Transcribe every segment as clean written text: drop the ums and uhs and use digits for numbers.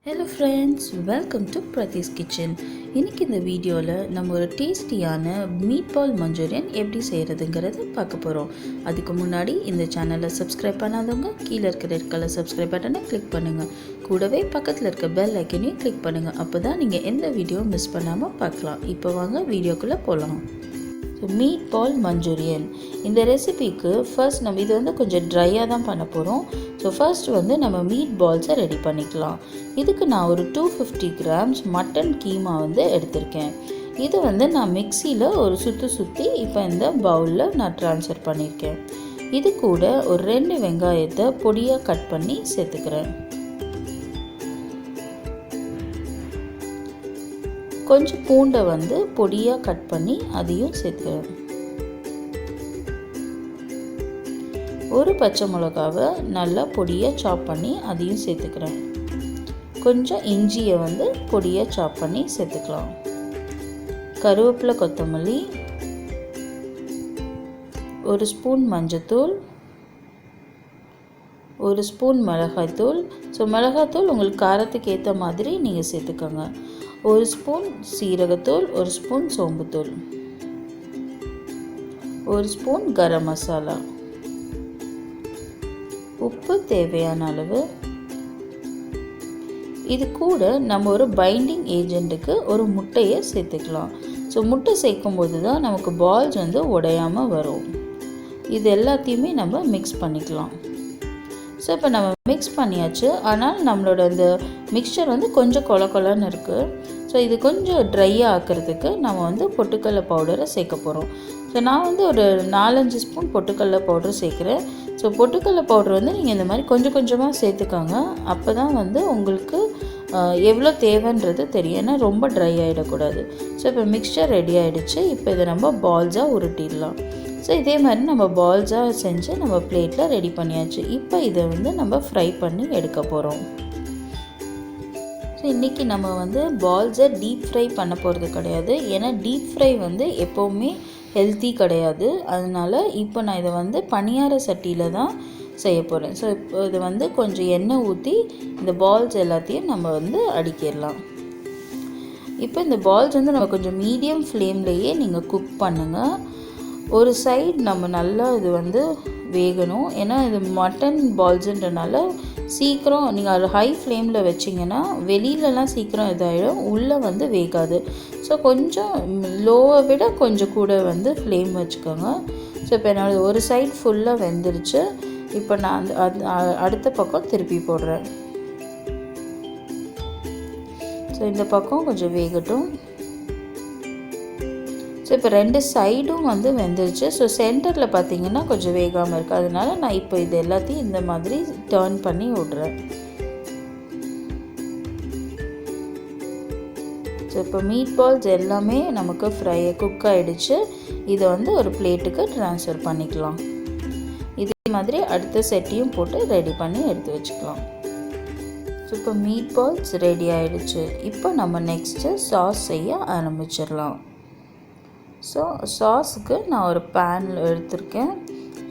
Hello friends, welcome to Pradeesh kitchen. இன்றைக்கி இந்த வீடியோவில் நம்ம ஒரு டேஸ்டியான மீட் பால் மஞ்சூரியன் எப்படி செய்கிறதுங்கிறத பார்க்க போகிறோம். அதுக்கு முன்னாடி இந்த சேனலை சப்ஸ்கிரைப் பண்ணாதவங்க கீழே இருக்கிற ரெட் கலர் சப்ஸ்கிரைப் பட்டனை கிளிக் பண்ணுங்கள். கூடவே பக்கத்தில் இருக்க பெல் ஐக்கனையும் கிளிக் பண்ணுங்கள். அப்போ தான் நீங்கள் எந்த வீடியோவும் மிஸ் பண்ணாமல் பார்க்கலாம். இப்போ வாங்க வீடியோக்குள்ளே போகலாம். மீட் பால் மஞ்சூரியன் இந்த ரெசிபிக்கு ஃபர்ஸ்ட் நம்ம இது வந்து கொஞ்சம் ட்ரையாக தான் பண்ண போகிறோம். ஸோ ஃபர்ஸ்ட் வந்து நம்ம மீட் பால்ஸை ரெடி பண்ணிக்கலாம். இதுக்கு நான் ஒரு 250 கிராம்ஸ் மட்டன் கீமா வந்து எடுத்திருக்கேன். இது வந்து நான் மிக்சியில் ஒரு சுற்றி இப்போ இந்த பவுலில் நான் ட்ரான்ஸ்ஃபர் பண்ணியிருக்கேன். இது கூட ஒரு 2 வெங்காயத்தை பொடியாக கட் பண்ணி சேர்த்துக்கிறேன். கொஞ்சம் பூண்டை வந்து பொடியாக கட் பண்ணி அதையும் சேர்த்துக்கிறேன். ஒரு பச்சை மிளகாவை நல்லா பொடியாக சாப் பண்ணி அதையும் சேர்த்துக்கிறேன். கொஞ்சம் இஞ்சியை வந்து பொடியாக சாப் பண்ணி சேர்த்துக்கலாம். கருவேப்பிலை, கொத்தமல்லி, ஒரு ஸ்பூன் மஞ்சத்தூள், ஒரு ஸ்பூன் மிளகாய்த்தூள். ஸோ மிளகாய்த்தூள் உங்களுக்கு காரத்துக்கு ஏற்ற மாதிரி நீங்கள் சேர்த்துக்கோங்க. ஒரு ஸ்பூன் சீரகத்தூள், ஒரு ஸ்பூன் சோம்புத்தூள், ஒரு ஸ்பூன் கரம் மசாலா, உப்பு தேவையான அளவு. இது கூட நம்ம ஒரு பைண்டிங் ஏஜெண்ட்டுக்கு ஒரு முட்டையை சேர்த்துக்கலாம். ஸோ முட்டை சேர்க்கும் போது தான் நமக்கு பால்ஸ் வந்து உடையாமல் வரும். இது எல்லாத்தையுமே நம்ம மிக்ஸ் பண்ணிக்கலாம். ஸோ இப்போ நம்ம மிக்ஸ் பண்ணியாச்சு. ஆனால் நம்மளோட இந்த மிக்சர் வந்து கொஞ்சம் கொலன்னு இருக்குது. ஸோ இது கொஞ்சம் ட்ரையாக ஆக்கிறதுக்கு நம்ம வந்து பொட்டுக்கடலை பவுடரை சேர்க்க போகிறோம். ஸோ நான் வந்து ஒரு 4-5 ஸ்பூன் பொட்டுக்கடலை பவுடர் சேர்க்குறேன். ஸோ பொட்டுக்கடலை பவுடர் வந்து நீங்கள் இந்த மாதிரி கொஞ்சம் கொஞ்சமாக சேர்த்துக்காங்க. அப்போ தான் வந்து உங்களுக்கு எவ்வளோ தேவைன்றது தெரியும். ஏன்னா ரொம்ப ட்ரை ஆகிடக்கூடாது. ஸோ இப்போ மிக்சர் ரெடி ஆகிடுச்சு. இப்போ இதை நம்ம பால்ஸாக உருட்டிடலாம். ஸோ இதே மாதிரி நம்ம பால்ஸாக செஞ்சு நம்ம பிளேட்டில் ரெடி பண்ணியாச்சு. இப்போ இதை வந்து நம்ம ஃப்ரை பண்ணி எடுக்க போகிறோம். ஸோ இன்றைக்கி நம்ம வந்து பால்ஸை டீப் ஃப்ரை பண்ண போகிறது கிடையாது. ஏன்னா டீப் ஃப்ரை வந்து எப்போவுமே ஹெல்த்தி கிடையாது. அதனால் இப்போ நான் இதை வந்து பணியார சட்டியில் தான் செய்ய போகிறேன். ஸோ இப்போ இது வந்து கொஞ்சம் எண்ணெய் ஊற்றி இந்த பால்ஸ் எல்லாத்தையும் நம்ம வந்து அடிக்கிடலாம். இப்போ இந்த பால்ஸ் வந்து நம்ம கொஞ்சம் மீடியம் ஃப்ளேம்லேயே நீங்கள் குக் பண்ணுங்கள். ஒரு சைடு நம்ம நல்லா இது வந்து வேகணும். ஏன்னா இது மட்டன் பால்ஸுன்றனால சீக்கிரம் நீங்கள் அது ஹை ஃப்ளேமில் வச்சிங்கன்னா வெளியிலலாம் சீக்கிரம் இதாகிடும், உள்ளே வந்து வேகாது. ஸோ கொஞ்சம் லோவை விட கொஞ்சம் கூட வந்து ஃப்ளேம் வச்சுக்கோங்க. ஸோ இப்போ என்னோட ஒரு சைடு ஃபுல்லாக வெந்துருச்சு. இப்போ நான் அடுத்த பக்கம் திருப்பி போடுறேன். ஸோ இந்த பக்கம் கொஞ்சம் வேகட்டும். ஸோ இப்போ 2 சைடும் வந்து வெந்துருச்சு. ஸோ சென்டரில் பார்த்திங்கன்னா கொஞ்சம் வேகாமல் இருக்குது. அதனால நான் இப்போ இது எல்லாத்தையும் இந்த மாதிரி டர்ன் பண்ணி விட்றேன். ஸோ இப்போ மீட் பால்ஸ் எல்லாமே நமக்கு குக் ஆகிடுச்சு. இதை வந்து ஒரு பிளேட்டுக்கு ட்ரான்ஸ்ஃபர் பண்ணிக்கலாம். இதே மாதிரி அடுத்த செட்டையும் போட்டு ரெடி பண்ணி எடுத்து வச்சுக்கலாம். ஸோ இப்போ மீட் பால்ஸ் ரெடி ஆகிடுச்சு. இப்போ நம்ம நெக்ஸ்ட்டு சாஸ் செய்ய ஆரம்பிச்சிடலாம். ஸோ சாஸுக்கு நான் ஒரு பேன் எடுத்திருக்கேன்.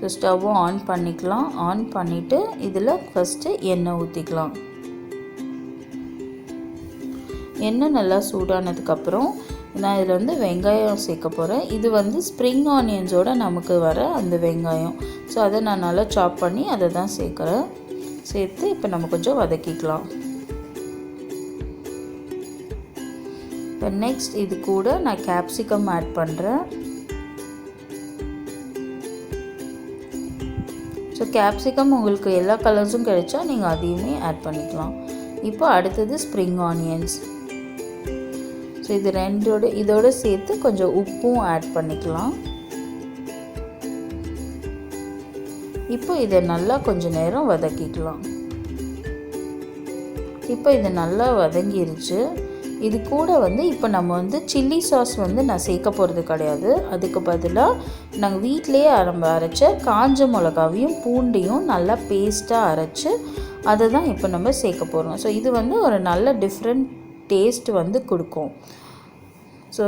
ஸோ ஸ்டவ்வும் ஆன் பண்ணிக்கலாம். ஆன் பண்ணிவிட்டு இதில் ஃபஸ்ட்டு எண்ணெய் ஊற்றிக்கலாம். எண்ணெய் நல்லா சூடானதுக்கப்புறம் நான் இதில் வந்து வெங்காயம் சேர்க்க போகிறேன். இது வந்து ஸ்ப்ரிங் ஆனியன்ஸோடு நமக்கு வர அந்த வெங்காயம். ஸோ அதை நான் நல்லா சாப் பண்ணி அதை தான் சேர்க்குறேன். சேர்த்து இப்போ நம்ம கொஞ்சம் வதக்கிக்கலாம். இப்போ நெக்ஸ்ட் இது கூட நான் கேப்சிகம் ஆட் பண்ணுறேன். ஸோ கேப்சிகம் உங்களுக்கு எல்லா கலர்ஸும் கிடைச்சா நீங்கள் அதையுமே ஆட் பண்ணிக்கலாம். இப்போ அடுத்தது ஸ்ப்ரிங் ஆனியன்ஸ். ஸோ இது இதோடு சேர்த்து கொஞ்சம் உப்பும் ஆட் பண்ணிக்கலாம். இப்போ இதை நல்லா கொஞ்சம் நேரம் வதக்கிக்கலாம். இப்போ இது நல்லா வதங்கிருச்சு. இது கூட வந்து இப்போ நம்ம வந்து சில்லி சாஸ் வந்து நான் சேர்க்க போகிறது கிடையாது. அதுக்கு பதிலாக நாங்கள் வீட்டிலையே அரைச்ச காஞ்ச மிளகாவையும் பூண்டையும் நல்லா பேஸ்ட்டாக அரைச்சி அதை தான் இப்போ நம்ம சேர்க்க போகிறோம். ஸோ இது வந்து ஒரு நல்ல டிஃப்ரெண்ட் டேஸ்ட் வந்து கொடுக்கும். ஸோ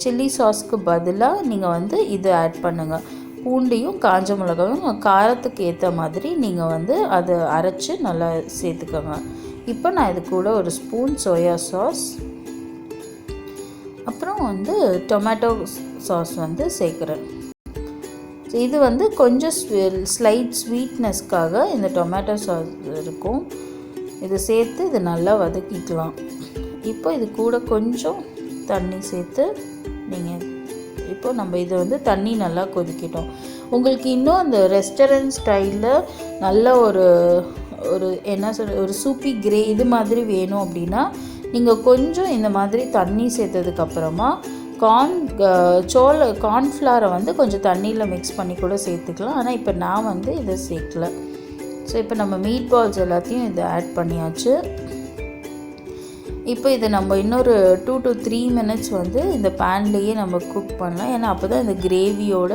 சில்லி சாஸ்க்கு பதிலாக நீங்கள் வந்து இதை ஆட் பண்ணுங்கள். பூண்டையும் காஞ்ச மிளகாயும் காரத்துக்கு ஏற்ற மாதிரி நீங்கள் வந்து அதை அரைச்சி நல்லா சேர்த்துக்கோங்க. இப்போ நான் இது கூட ஒரு ஸ்பூன் சோயா சாஸ், அப்புறம் வந்து டொமேட்டோ சாஸ் வந்து சேர்க்குறேன். இது வந்து கொஞ்சம் ஸ்லைட் ஸ்வீட்னஸ்க்காக இந்த டொமேட்டோ சாஸ் இருக்கும். இதை சேர்த்து இது நல்லா வதக்கிக்கலாம். இப்போ இது கூட கொஞ்சம் தண்ணி சேர்த்து நீங்கள் இப்போ நம்ம இதை வந்து தண்ணி நல்லா கொதிக்கிட்டோம். உங்களுக்கு இன்னும் அந்த ரெஸ்டாரண்ட் ஸ்டைலில் நல்ல ஒரு என்ன ஒரு சூப்பி இது மாதிரி வேணும் அப்படின்னா நீங்கள் கொஞ்சம் இந்த மாதிரி தண்ணி சேர்த்ததுக்கப்புறமா கார்ன்ஃப்ளவரை வந்து கொஞ்சம் தண்ணியில் மிக்ஸ் பண்ணி கூட சேர்த்துக்கலாம். ஆனால் இப்போ நான் வந்து இதை சேர்க்கல. ஸோ இப்போ நம்ம மீட் பால்ஸ் எல்லாத்தையும் இதை ஆட் பண்ணியாச்சு. இப்போ இதை நம்ம இன்னொரு 2 to 3 minutes வந்து இந்த பேன்லேயே நம்ம குக் பண்ணலாம். ஏன்னா அப்போ தான் இந்த கிரேவியோட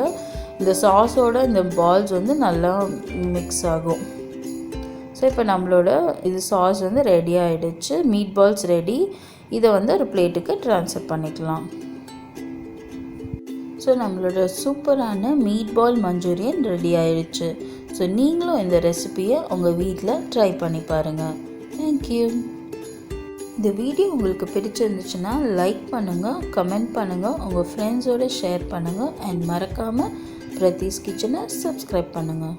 இந்த சாஸோட இந்த பால்ஸ் வந்து நல்லா மிக்ஸ் ஆகும். ஸோ இப்போ நம்மளோட இது சாஸ் வந்து ரெடி ஆகிடுச்சு. Meat balls ready. இதை வந்து ஒரு பிளேட்டுக்கு ட்ரான்ஸ்ஃபர் பண்ணிக்கலாம். ஸோ நம்மளோட சூப்பரான மீட் பால் மஞ்சூரியன் ரெடி ஆயிடுச்சு. ஸோ நீங்களும் இந்த ரெசிபியை உங்கள் வீட்டில் ட்ரை பண்ணி பாருங்கள். தேங்க்யூ. இந்த வீடியோ உங்களுக்கு பிடிச்சிருந்துச்சுன்னா லைக் பண்ணுங்கள், கமெண்ட் பண்ணுங்கள், உங்கள் ஃப்ரெண்ட்ஸோடு ஷேர் பண்ணுங்கள், அண்ட் மறக்காமல் பிரதீஸ் கிச்சனை சப்ஸ்கிரைப் பண்ணுங்கள்.